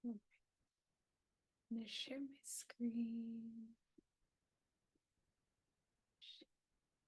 I'm gonna share my screen.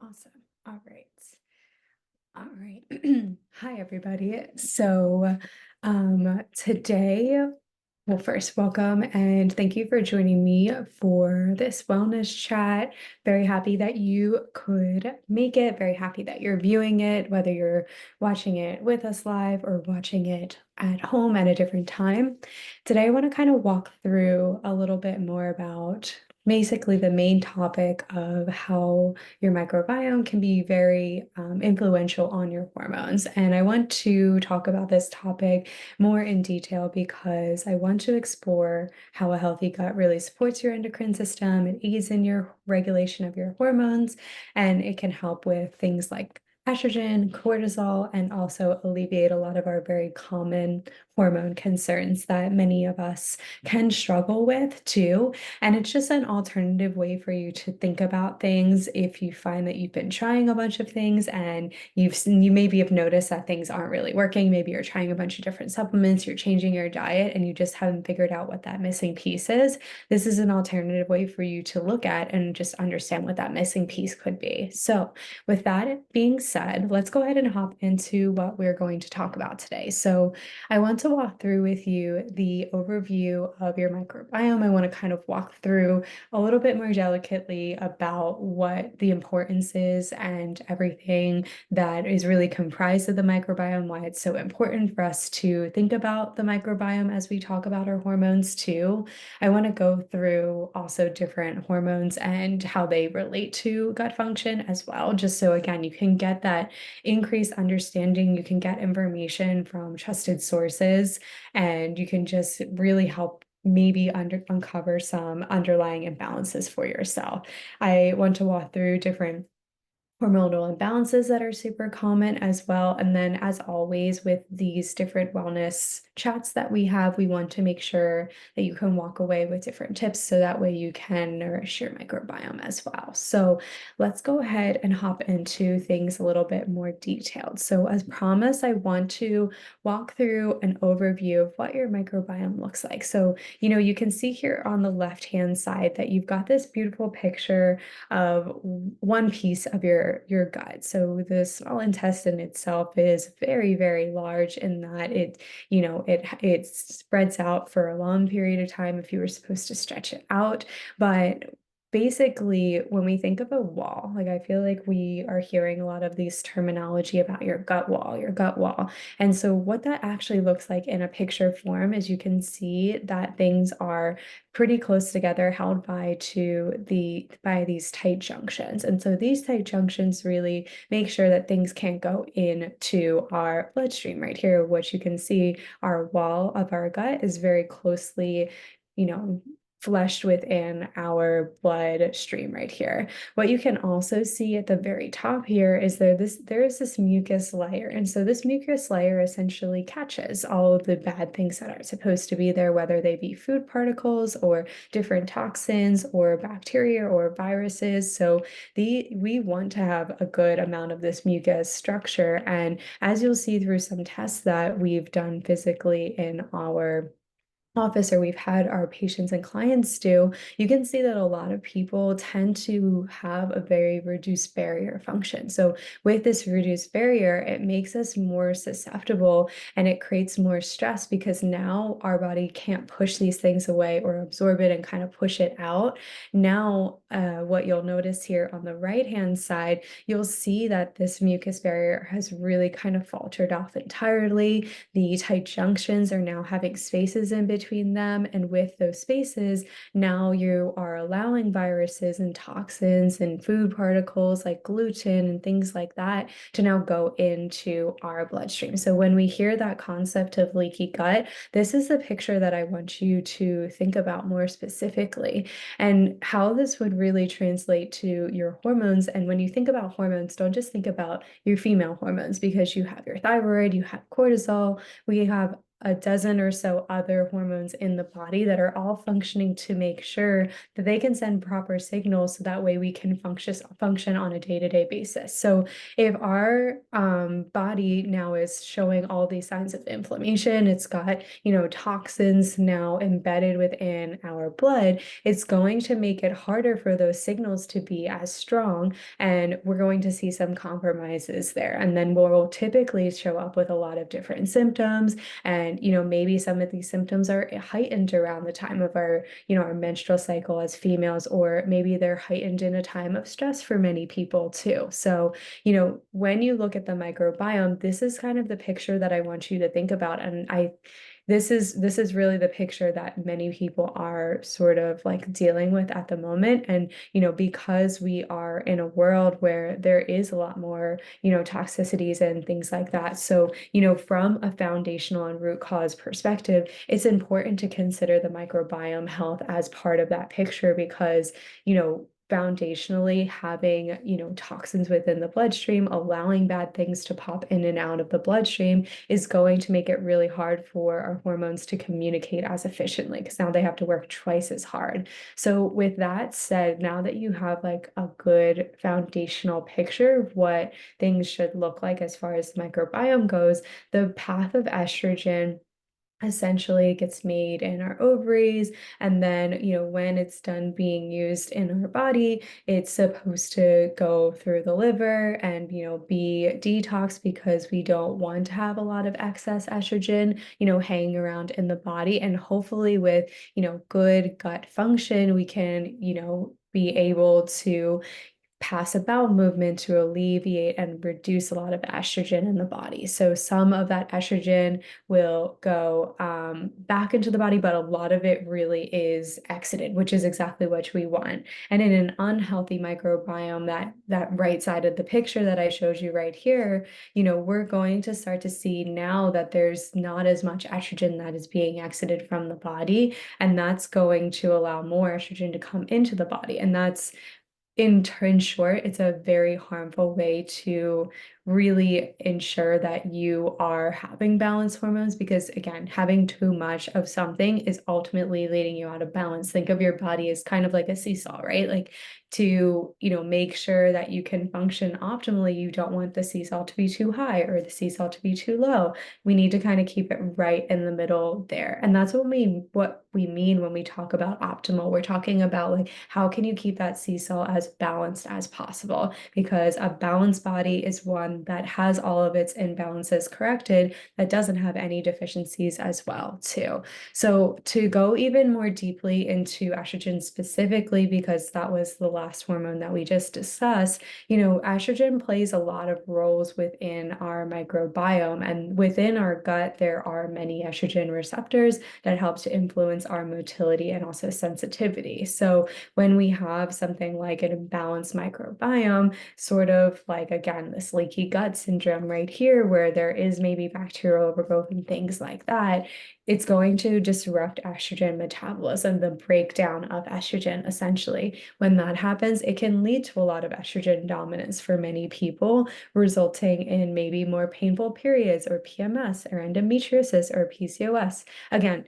Awesome. All right. All right. Hi, everybody. So, today, well, first, welcome and thank you for joining me for this wellness chat. Very happy that you could make it. Very happy that you're viewing it, whether you're watching it with us live or watching it at home at a different time. Today, I want to kind of walk through a little bit more about basically the main topic of how your microbiome can be very influential on your hormones. And I want to talk about this topic more in detail because I want to explore how a healthy gut really supports your endocrine system. It aids in your regulation of your hormones, and it can help with things like estrogen, cortisol, and also alleviate a lot of our very common hormone concerns that many of us can struggle with too. And it's just an alternative way for you to think about things if you find that you've been trying a bunch of things and you maybe have noticed that things aren't really working. Maybe you're trying a bunch of different supplements, you're changing your diet, and you just haven't figured out what that missing piece is. This is an alternative way for you to look at and just understand what that missing piece could be. So, with that being said, let's go ahead and hop into what we're going to talk about today. So, I want to walk through with you the overview of your microbiome. I want to kind of walk through a little bit more delicately about what the importance is and everything that is really comprised of the microbiome, why it's so important for us to think about the microbiome as we talk about our hormones too. I want to go through also different hormones and how they relate to gut function as well, just so again, you can get that increased understanding, you can get information from trusted sources, and you can just really help maybe uncover some underlying imbalances for yourself. I want to walk through different hormonal imbalances that are super common as well. And then, as always, with these different wellness chats that we have, we want to make sure that you can walk away with different tips so that way you can nourish your microbiome as well. So, let's go ahead and hop into things a little bit more detailed. So, as promised, I want to walk through an overview of what your microbiome looks like. So, you can see here on the left hand side that you've got this beautiful picture of one piece of your gut. So the small intestine itself is very, very large in that it spreads out for a long period of time if you were supposed to stretch it out. But basically, when we think of a wall, like I feel like we are hearing a lot of these terminology about your gut wall, your gut wall. And so what that actually looks like in a picture form is you can see that things are pretty close together, held by these tight junctions. And so these tight junctions really make sure that things can't go into our bloodstream. Right here, what you can see, our wall of our gut is very closely, you know, fleshed within our bloodstream right here. What you can also see at the very top here is there is this mucus layer. And so this mucus layer essentially catches all of the bad things that aren't supposed to be there, whether they be food particles or different toxins or bacteria or viruses. So we want to have a good amount of this mucus structure. And as you'll see through some tests that we've done physically in our office or we've had our patients and clients do, you can see that a lot of people tend to have a very reduced barrier function. So with this reduced barrier, it makes us more susceptible and it creates more stress because now our body can't push these things away or absorb it and kind of push it out. Now, what you'll notice here on the right-hand side, you'll see that this mucus barrier has really kind of faltered off entirely. The tight junctions are now having spaces in between them. And with those spaces, now you are allowing viruses and toxins and food particles like gluten and things like that to now go into our bloodstream. So when we hear that concept of leaky gut, this is the picture that I want you to think about more specifically and how this would really translate to your hormones. And when you think about hormones, don't just think about your female hormones because you have your thyroid, you have cortisol, we have a dozen or so other hormones in the body that are all functioning to make sure that they can send proper signals so that way we can function on a day-to-day basis. So if our body now is showing all these signs of inflammation, it's got, toxins now embedded within our blood, it's going to make it harder for those signals to be as strong, and we're going to see some compromises there. And then we'll typically show up with a lot of different symptoms, and maybe some of these symptoms are heightened around the time of our menstrual cycle as females, or maybe they're heightened in a time of stress for many people too. So when you look at the microbiome, this is kind of the picture that I want you to think about. And this is really the picture that many people are sort of like dealing with at the moment. And because we are in a world where there is a lot more toxicities and things like that, so from a foundational and root cause perspective, it's important to consider the microbiome health as part of that picture, because foundationally having toxins within the bloodstream, allowing bad things to pop in and out of the bloodstream, is going to make it really hard for our hormones to communicate as efficiently, because now they have to work twice as hard. So with that said, now that you have like a good foundational picture of what things should look like as far as the microbiome goes, the path of estrogen essentially gets made in our ovaries, and then when it's done being used in our body, it's supposed to go through the liver and be detoxed, because we don't want to have a lot of excess estrogen hanging around in the body. And hopefully with good gut function, we can be able to pass a bowel movement to alleviate and reduce a lot of estrogen in the body. So some of that estrogen will go back into the body, but a lot of it really is exited, which is exactly what we want. And in an unhealthy microbiome, that right side of the picture that I showed you right here, we're going to start to see now that there's not as much estrogen that is being exited from the body, and that's going to allow more estrogen to come into the body. And that's, in short, it's a very harmful way to really ensure that you are having balanced hormones, because again, having too much of something is ultimately leading you out of balance. Think of your body as kind of like a seesaw, right? Like, to make sure that you can function optimally, you don't want the seesaw to be too high or the seesaw to be too low. We need to kind of keep it right in the middle there. And that's what we mean when we talk about optimal. We're talking about like, how can you keep that seesaw as balanced as possible? Because a balanced body is one that has all of its imbalances corrected, that doesn't have any deficiencies as well too. So to go even more deeply into estrogen specifically, because that was the last hormone that we just discussed, estrogen plays a lot of roles within our microbiome, and within our gut, there are many estrogen receptors that help to influence our motility and also sensitivity. So when we have something like an imbalanced microbiome, sort of like, again, this leaky gut syndrome right here, where there is maybe bacterial overgrowth and things like that, it's going to disrupt estrogen metabolism, the breakdown of estrogen, essentially. When that happens, it can lead to a lot of estrogen dominance for many people, resulting in maybe more painful periods, or PMS, or endometriosis, or PCOS. Again,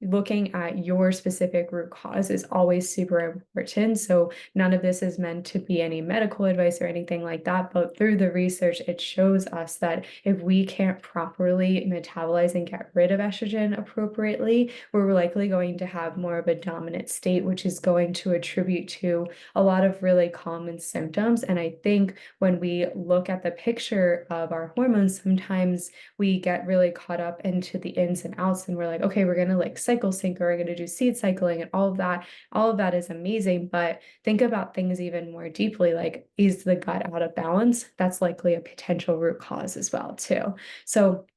looking at your specific root cause is always super important. So none of this is meant to be any medical advice or anything like that, but through the research, it shows us that if we can't properly metabolize and get rid of estrogen appropriately, we're likely going to have more of a dominant state, which is going to attribute to a lot of really common symptoms. And I think when we look at the picture of our hormones, sometimes we get really caught up into the ins and outs, and we're like, okay, we're gonna like cycle sync, or we're gonna do seed cycling, and all of that. All of that is amazing, but think about things even more deeply. Like, is the gut out of balance? That's likely a potential root cause as well too. So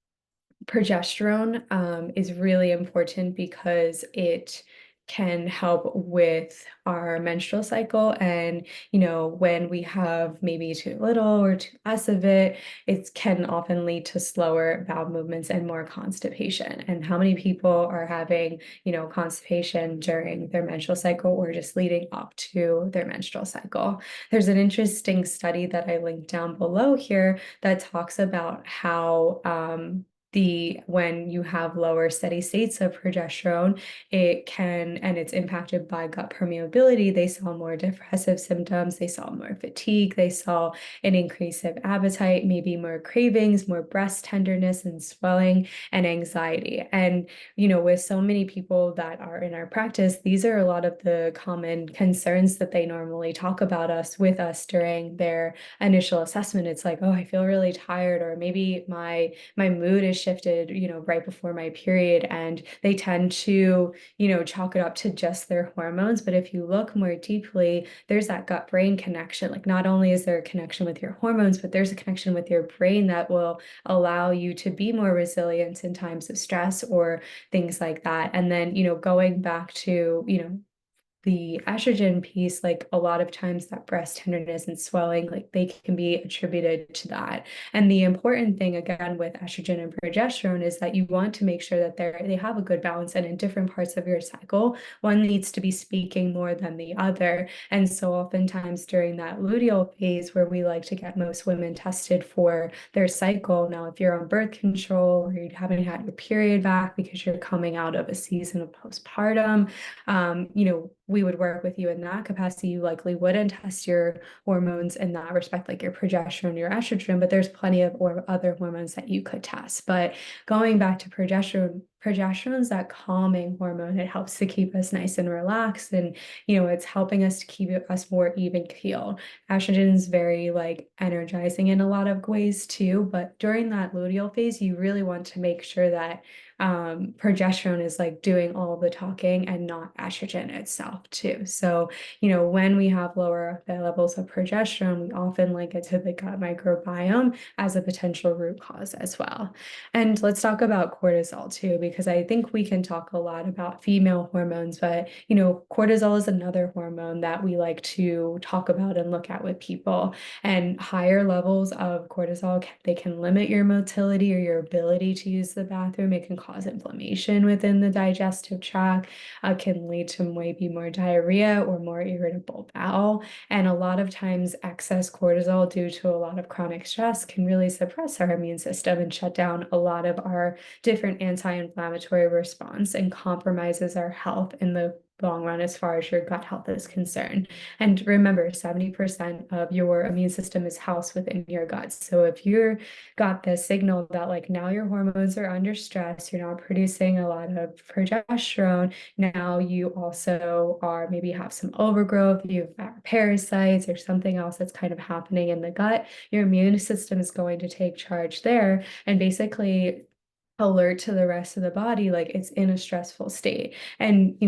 progesterone is really important because it can help with our menstrual cycle. And when we have maybe too little or too less of it, it can often lead to slower bowel movements and more constipation. And how many people are having constipation during their menstrual cycle, or just leading up to their menstrual cycle? There's an interesting study that I linked down below here that talks about how when you have lower steady states of progesterone, and it's impacted by gut permeability, they saw more depressive symptoms, they saw more fatigue, they saw an increase of appetite, maybe more cravings, more breast tenderness and swelling, and anxiety. And with so many people that are in our practice, these are a lot of the common concerns that they normally talk about us with us during their initial assessment. It's like, oh, I feel really tired, or maybe my mood is shifted, right before my period. And they tend to, chalk it up to just their hormones. But if you look more deeply, there's that gut brain connection. Like, not only is there a connection with your hormones, but there's a connection with your brain that will allow you to be more resilient in times of stress or things like that. And then, going back to, the estrogen piece, like a lot of times that breast tenderness and swelling, like they can be attributed to that. And the important thing again with estrogen and progesterone is that you want to make sure that they have a good balance, and in different parts of your cycle, one needs to be speaking more than the other. And so oftentimes during that luteal phase, where we like to get most women tested for their cycle. Now, if you're on birth control or you haven't had your period back because you're coming out of a season of postpartum, we would work with you in that capacity. You likely wouldn't test your hormones in that respect, like your progesterone, your estrogen, but there's plenty of other hormones that you could test. But going back to progesterone is that calming hormone. It helps to keep us nice and relaxed, and it's helping us to keep us more even keel. Estrogen is very like energizing in a lot of ways too, but during that luteal phase, you really want to make sure that progesterone is like doing all the talking and not estrogen itself too. So, when we have lower levels of progesterone, we often link it to the gut microbiome as a potential root cause as well. And let's talk about cortisol too, because I think we can talk a lot about female hormones, but cortisol is another hormone that we like to talk about and look at with people. And higher levels of cortisol, they can limit your motility or your ability to use the bathroom. It can cause inflammation within the digestive tract, can lead to maybe more diarrhea or more irritable bowel. And a lot of times excess cortisol due to a lot of chronic stress can really suppress our immune system and shut down a lot of our different anti-inflammatory response, and compromises our health in the long run as far as your gut health is concerned. And remember, 70% of your immune system is housed within your gut. So if you're got this signal that like now your hormones are under stress, you're not producing a lot of progesterone, now you also are maybe have some overgrowth, you've got parasites or something else that's kind of happening in the gut, your immune system is going to take charge there and basically alert to the rest of the body like it's in a stressful state. And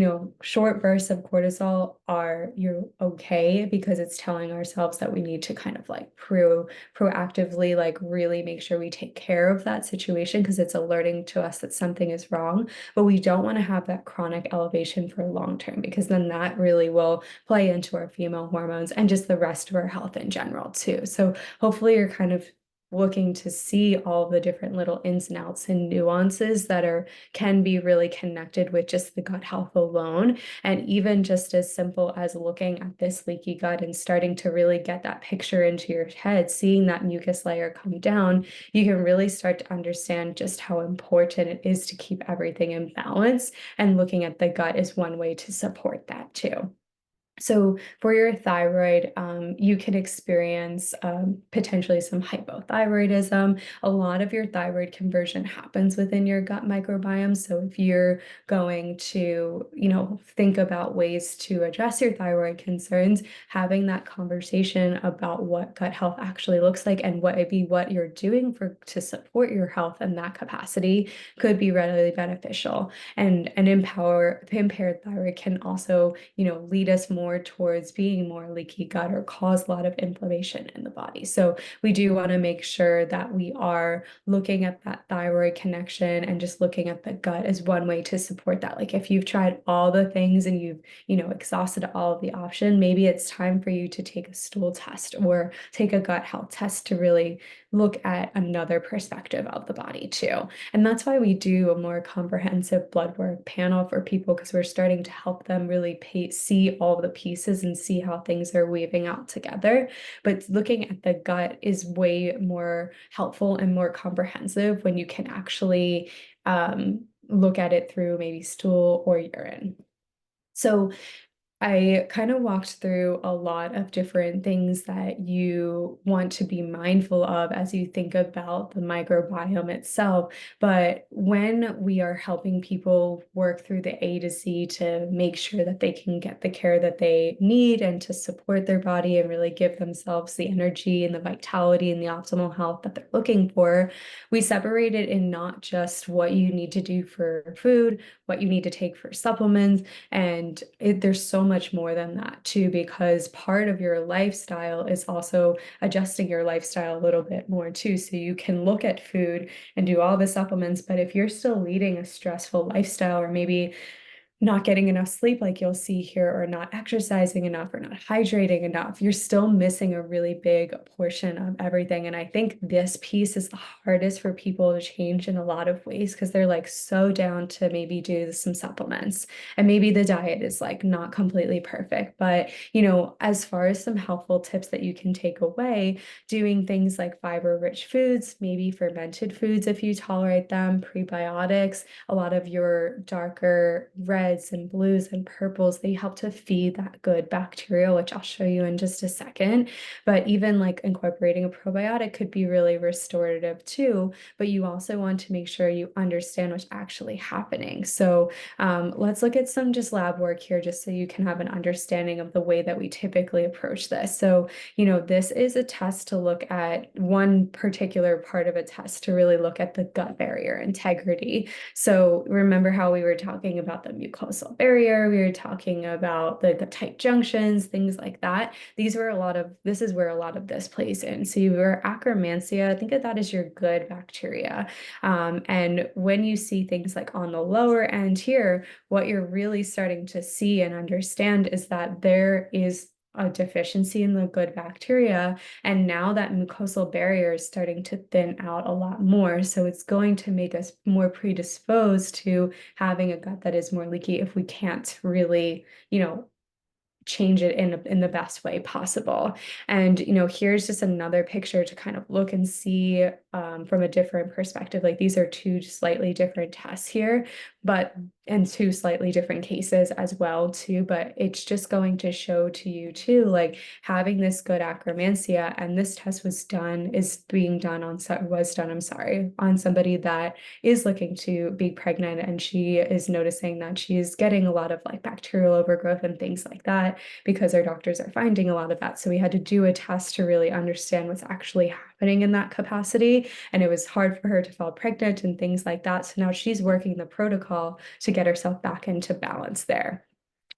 short bursts of cortisol are you're okay, because it's telling ourselves that we need to kind of like proactively like really make sure we take care of that situation, because it's alerting to us that something is wrong. But we don't want to have that chronic elevation for long term, because then that really will play into our female hormones and just the rest of our health in general too. So hopefully you're kind of looking to see all the different little ins and outs and nuances that can be really connected with just the gut health alone. And even just as simple as looking at this leaky gut and starting to really get that picture into your head, seeing that mucus layer come down, you can really start to understand just how important it is to keep everything in balance. And looking at the gut is one way to support that too. So for your thyroid, you can experience potentially some hypothyroidism. A lot of your thyroid conversion happens within your gut microbiome. So if you're going to, think about ways to address your thyroid concerns, having that conversation about what gut health actually looks like and what you're doing to support your health in that capacity could be really beneficial. And an impaired thyroid can also, lead us more towards being more leaky gut or cause a lot of inflammation in the body. So we do want to make sure that we are looking at that thyroid connection, and just looking at the gut as one way to support that. Like if you've tried all the things and you've, exhausted all of the option, maybe it's time for you to take a stool test or take a gut health test to really look at another perspective of the body too. And that's why we do a more comprehensive blood work panel for people, because we're starting to help them really see all the pieces and see how things are weaving out together. But looking at the gut is way more helpful and more comprehensive when you can actually look at it through maybe stool or urine. So I kind of walked through a lot of different things that you want to be mindful of as you think about the microbiome itself. But when we are helping people work through the A to Z to make sure that they can get the care that they need and to support their body and really give themselves the energy and the vitality and the optimal health that they're looking for, we separate it in not just what you need to do for food, what you need to take for supplements, and there's so much more than that too, because part of your lifestyle is also adjusting your lifestyle a little bit more too. So you can look at food and do all the supplements, but if you're still leading a stressful lifestyle, or maybe not getting enough sleep, like you'll see here, or not exercising enough, or not hydrating enough, you're still missing a really big portion of everything. And I think this piece is the hardest for people to change in a lot of ways, because they're like so down to maybe do some supplements, and maybe the diet is like not completely perfect. But, as far as some helpful tips that you can take away, doing things like fiber-rich foods, maybe fermented foods if you tolerate them, prebiotics, a lot of your darker reds and blues and purples, they help to feed that good bacteria, which I'll show you in just a second. But even like incorporating a probiotic could be really restorative too. But you also want to make sure you understand what's actually happening. So let's look at some just lab work here, just so you can have an understanding of the way that we typically approach this. So, this is a test to look at one particular part of a test to really look at the gut barrier integrity. So remember how we were talking about the mucosal barrier, we were talking about the tight junctions, things like that. This is where a lot of this plays in. So your Akkermansia, think of that as your good bacteria. And when you see things like on the lower end here, what you're really starting to see and understand is that there is a deficiency in the good bacteria. And now that mucosal barrier is starting to thin out a lot more. So it's going to make us more predisposed to having a gut that is more leaky if we can't really, change it in the best way possible. And here's just another picture to kind of look and see from a different perspective. Like, these are two slightly different tests here, and two slightly different cases as well too. But it's just going to show to you too, like, having this good Akkermansia, and this test was done on somebody that is looking to be pregnant, and she is noticing that she's getting a lot of like bacterial overgrowth and things like that, because our doctors are finding a lot of that. So we had to do a test to really understand what's actually happening in that capacity. And it was hard for her to fall pregnant and things like that. So now she's working the protocol to get herself back into balance there.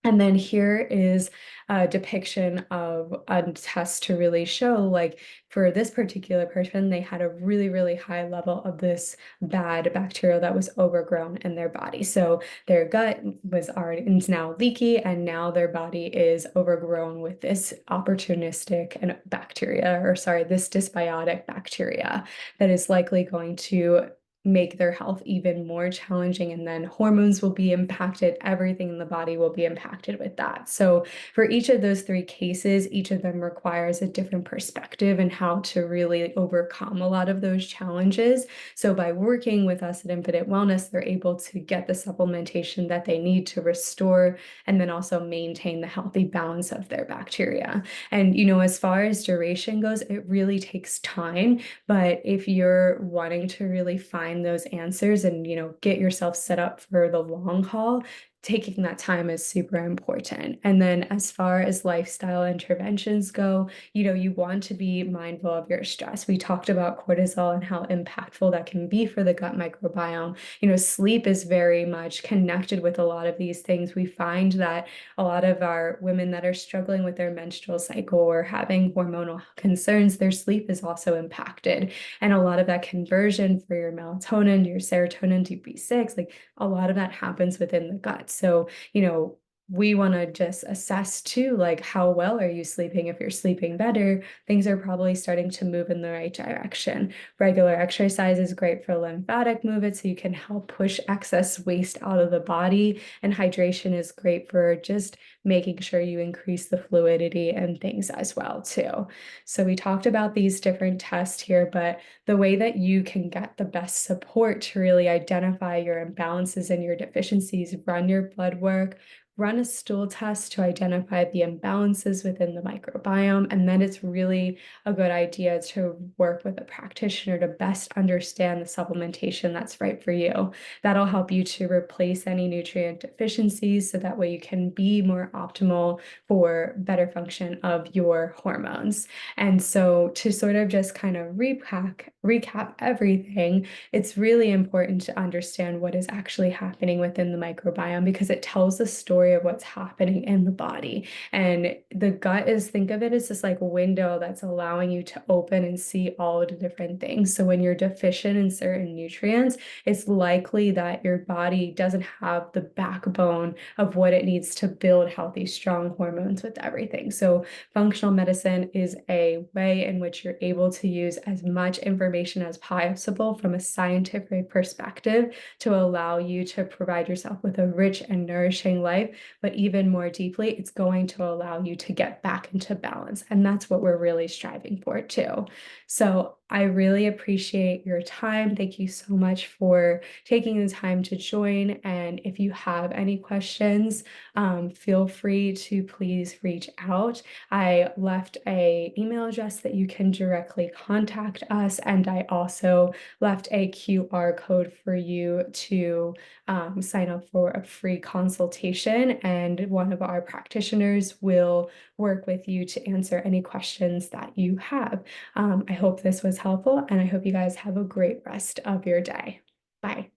And then here is a depiction of a test to really show, like, for this particular person, they had a really, really high level of this bad bacteria that was overgrown in their body. So their gut is now leaky, and now their body is overgrown with this opportunistic and this dysbiotic bacteria that is likely going to make their health even more challenging. And then hormones will be impacted, everything in the body will be impacted with that. So for each of those three cases, each of them requires a different perspective and how to really overcome a lot of those challenges. So by working with us at Infinite Wellness, they're able to get the supplementation that they need to restore and then also maintain the healthy balance of their bacteria. And as far as duration goes, it really takes time. But if you're wanting to really find those answers and get yourself set up for the long haul, taking that time is super important. And then as far as lifestyle interventions go, you want to be mindful of your stress. We talked about cortisol and how impactful that can be for the gut microbiome. Sleep is very much connected with a lot of these things. We find that a lot of our women that are struggling with their menstrual cycle or having hormonal concerns, their sleep is also impacted. And a lot of that conversion for your melatonin, your serotonin to B6, like, a lot of that happens within the gut. So, we want to just assess too, like how well are you sleeping? If you're sleeping better, things are probably starting to move in the right direction. Regular exercise is great for lymphatic movement, so you can help push excess waste out of the body. And hydration is great for just making sure you increase the fluidity and things as well too. So we talked about these different tests here, but the way that you can get the best support to really identify your imbalances and your deficiencies, run your blood work, run a stool test to identify the imbalances within the microbiome. And then it's really a good idea to work with a practitioner to best understand the supplementation that's right for you. That'll help you to replace any nutrient deficiencies so that way you can be more optimal for better function of your hormones. And so to sort of just kind of recap everything, it's really important to understand what is actually happening within the microbiome because it tells the story of what's happening in the body. And the gut is, think of it as this like window that's allowing you to open and see all of the different things. So when you're deficient in certain nutrients, it's likely that your body doesn't have the backbone of what it needs to build healthy, strong hormones with everything. So functional medicine is a way in which you're able to use as much information as possible from a scientific perspective to allow you to provide yourself with a rich and nourishing life. But even more deeply, it's going to allow you to get back into balance. And that's what we're really striving for too. So I really appreciate your time. Thank you so much for taking the time to join. And if you have any questions, feel free to please reach out. I left a email address that you can directly contact us, and I also left a QR code for you to sign up for a free consultation, and one of our practitioners will work with you to answer any questions that you have. I hope this was helpful, and I hope you guys have a great rest of your day. Bye.